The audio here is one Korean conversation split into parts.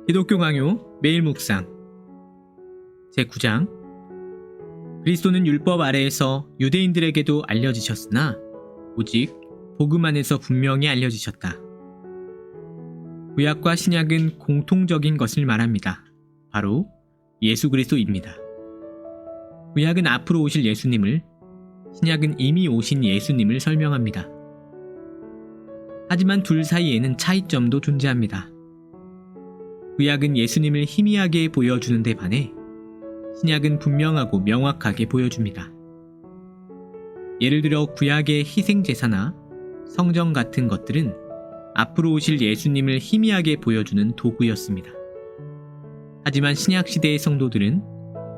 기독교 강요 매일 묵상 제9장 그리스도는 율법 아래에서 유대인들에게도 알려지셨으나 오직 복음 안에서 분명히 알려지셨다. 구약과 신약은 공통적인 것을 말합니다. 바로 예수 그리스도입니다. 구약은 앞으로 오실 예수님을, 신약은 이미 오신 예수님을 설명합니다. 하지만 둘 사이에는 차이점도 존재합니다. 구약은 예수님을 희미하게 보여주는 데 반해 신약은 분명하고 명확하게 보여줍니다. 예를 들어 구약의 희생제사나 성전 같은 것들은 앞으로 오실 예수님을 희미하게 보여주는 도구였습니다. 하지만 신약시대의 성도들은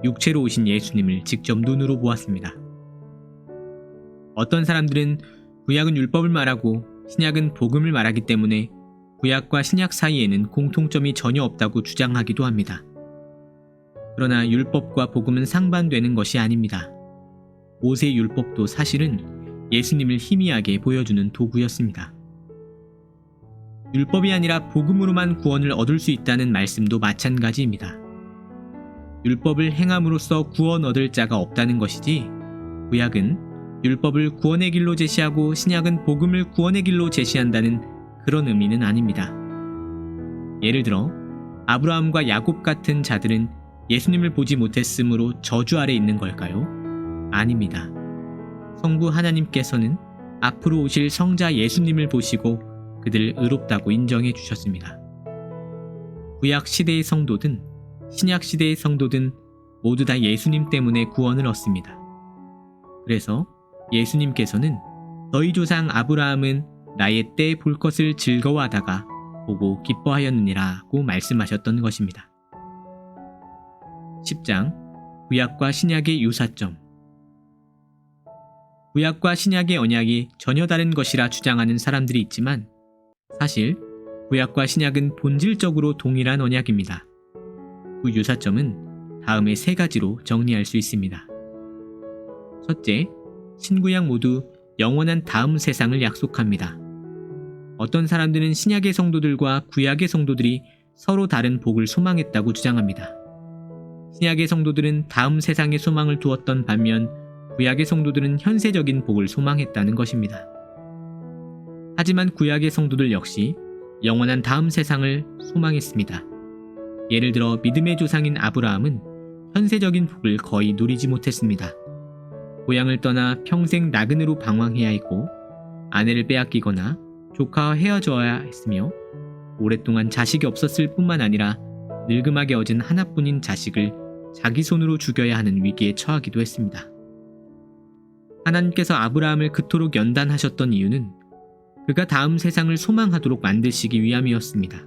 육체로 오신 예수님을 직접 눈으로 보았습니다. 어떤 사람들은 구약은 율법을 말하고 신약은 복음을 말하기 때문에 구약과 신약 사이에는 공통점이 전혀 없다고 주장하기도 합니다. 그러나 율법과 복음은 상반되는 것이 아닙니다. 모세 율법도 사실은 예수님을 희미하게 보여주는 도구였습니다. 율법이 아니라 복음으로만 구원을 얻을 수 있다는 말씀도 마찬가지입니다. 율법을 행함으로써 구원 얻을 자가 없다는 것이지, 구약은 율법을 구원의 길로 제시하고 신약은 복음을 구원의 길로 제시한다는 그런 의미는 아닙니다. 예를 들어 아브라함과 야곱 같은 자들은 예수님을 보지 못했으므로 저주 아래 있는 걸까요? 아닙니다. 성부 하나님께서는 앞으로 오실 성자 예수님을 보시고 그들을 의롭다고 인정해 주셨습니다. 구약 시대의 성도든 신약 시대의 성도든 모두 다 예수님 때문에 구원을 얻습니다. 그래서 예수님께서는 너희 조상 아브라함은 나의 때 볼 것을 즐거워하다가 보고 기뻐하였느니라고 말씀하셨던 것입니다. 10장 구약과 신약의 유사점. 구약과 신약의 언약이 전혀 다른 것이라 주장하는 사람들이 있지만 사실 구약과 신약은 본질적으로 동일한 언약입니다. 그 유사점은 다음의 세 가지로 정리할 수 있습니다. 첫째, 신구약 모두 영원한 다음 세상을 약속합니다. 어떤 사람들은 신약의 성도들과 구약의 성도들이 서로 다른 복을 소망했다고 주장합니다. 신약의 성도들은 다음 세상에 소망을 두었던 반면 구약의 성도들은 현세적인 복을 소망했다는 것입니다. 하지만 구약의 성도들 역시 영원한 다음 세상을 소망했습니다. 예를 들어 믿음의 조상인 아브라함은 현세적인 복을 거의 누리지 못했습니다. 고향을 떠나 평생 나그네로 방황해야 했고 아내를 빼앗기거나 조카와 헤어져야 했으며 오랫동안 자식이 없었을 뿐만 아니라 늙음하게 얻은 하나뿐인 자식을 자기 손으로 죽여야 하는 위기에 처하기도 했습니다. 하나님께서 아브라함을 그토록 연단하셨던 이유는 그가 다음 세상을 소망하도록 만드시기 위함이었습니다.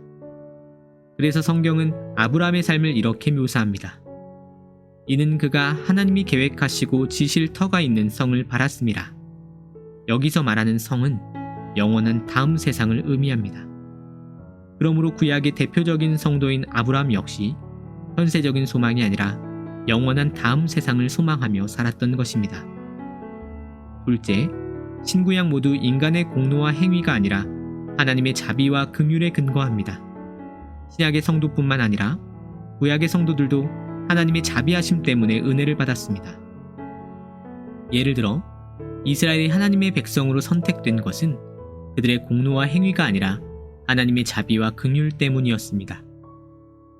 그래서 성경은 아브라함의 삶을 이렇게 묘사합니다. 이는 그가 하나님이 계획하시고 지실 터가 있는 성을 바랐습니다. 여기서 말하는 성은 영원한 다음 세상을 의미합니다. 그러므로 구약의 대표적인 성도인 아브라함 역시 현세적인 소망이 아니라 영원한 다음 세상을 소망하며 살았던 것입니다. 둘째, 신구약 모두 인간의 공로와 행위가 아니라 하나님의 자비와 긍휼에 근거합니다. 신약의 성도뿐만 아니라 구약의 성도들도 하나님의 자비하심 때문에 은혜를 받았습니다. 예를 들어 이스라엘이 하나님의 백성으로 선택된 것은 그들의 공로와 행위가 아니라 하나님의 자비와 긍휼 때문이었습니다.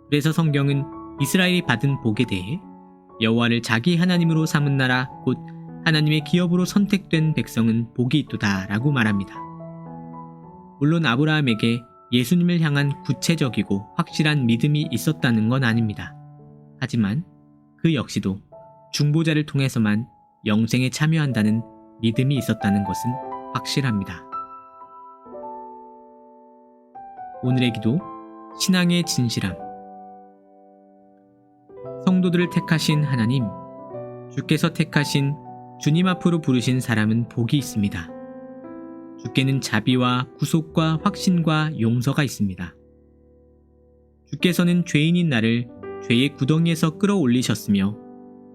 그래서 성경은 이스라엘이 받은 복에 대해 여호와를 자기 하나님으로 삼은 나라 곧 하나님의 기업으로 선택된 백성은 복이 있도다 라고 말합니다. 물론 아브라함에게 예수님을 향한 구체적이고 확실한 믿음이 있었다는 건 아닙니다. 하지만 그 역시도 중보자를 통해서만 영생에 참여한다는 믿음이 있었다는 것은 확실합니다. 오늘의 기도, 신앙의 진실함. 성도들을 택하신 하나님, 주께서 택하신 주님 앞으로 부르신 사람은 복이 있습니다. 주께는 자비와 구속과 확신과 용서가 있습니다. 주께서는 죄인인 나를 죄의 구덩이에서 끌어올리셨으며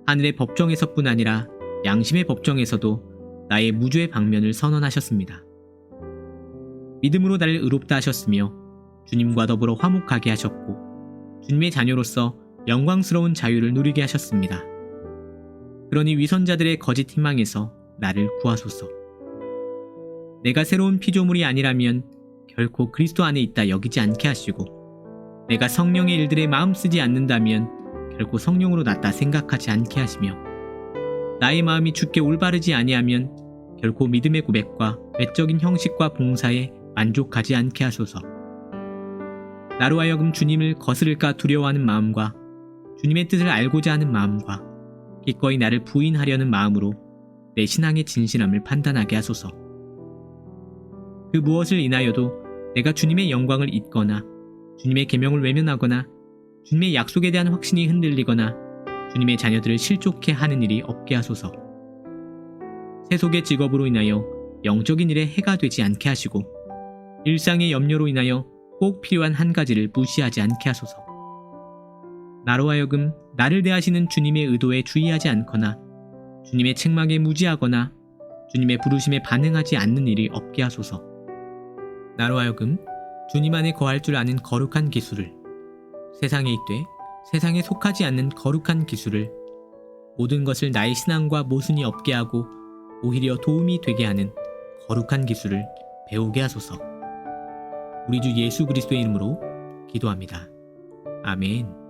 하늘의 법정에서뿐 아니라 양심의 법정에서도 나의 무죄의 방면을 선언하셨습니다. 믿음으로 나를 의롭다 하셨으며 주님과 더불어 화목하게 하셨고 주님의 자녀로서 영광스러운 자유를 누리게 하셨습니다. 그러니 위선자들의 거짓 희망에서 나를 구하소서. 내가 새로운 피조물이 아니라면 결코 그리스도 안에 있다 여기지 않게 하시고, 내가 성령의 일들에 마음 쓰지 않는다면 결코 성령으로 났다 생각하지 않게 하시며, 나의 마음이 주께 올바르지 아니하면 결코 믿음의 고백과 외적인 형식과 봉사에 만족하지 않게 하소서. 나로 하여금 주님을 거스를까 두려워하는 마음과 주님의 뜻을 알고자 하는 마음과 기꺼이 나를 부인하려는 마음으로 내 신앙의 진실함을 판단하게 하소서. 그 무엇을 인하여도 내가 주님의 영광을 잊거나 주님의 계명을 외면하거나 주님의 약속에 대한 확신이 흔들리거나 주님의 자녀들을 실족해 하는 일이 없게 하소서. 세속의 직업으로 인하여 영적인 일에 해가 되지 않게 하시고, 일상의 염려로 인하여 꼭 필요한 한 가지를 무시하지 않게 하소서. 나로 하여금 나를 대하시는 주님의 의도에 주의하지 않거나 주님의 책망에 무지하거나 주님의 부르심에 반응하지 않는 일이 없게 하소서. 나로 하여금 주님 안에 거할 줄 아는 거룩한 기술을, 세상에 있되 세상에 속하지 않는 거룩한 기술을, 모든 것을 나의 신앙과 모순이 없게 하고 오히려 도움이 되게 하는 거룩한 기술을 배우게 하소서. 우리 주 예수 그리스도의 이름으로 기도합니다. 아멘.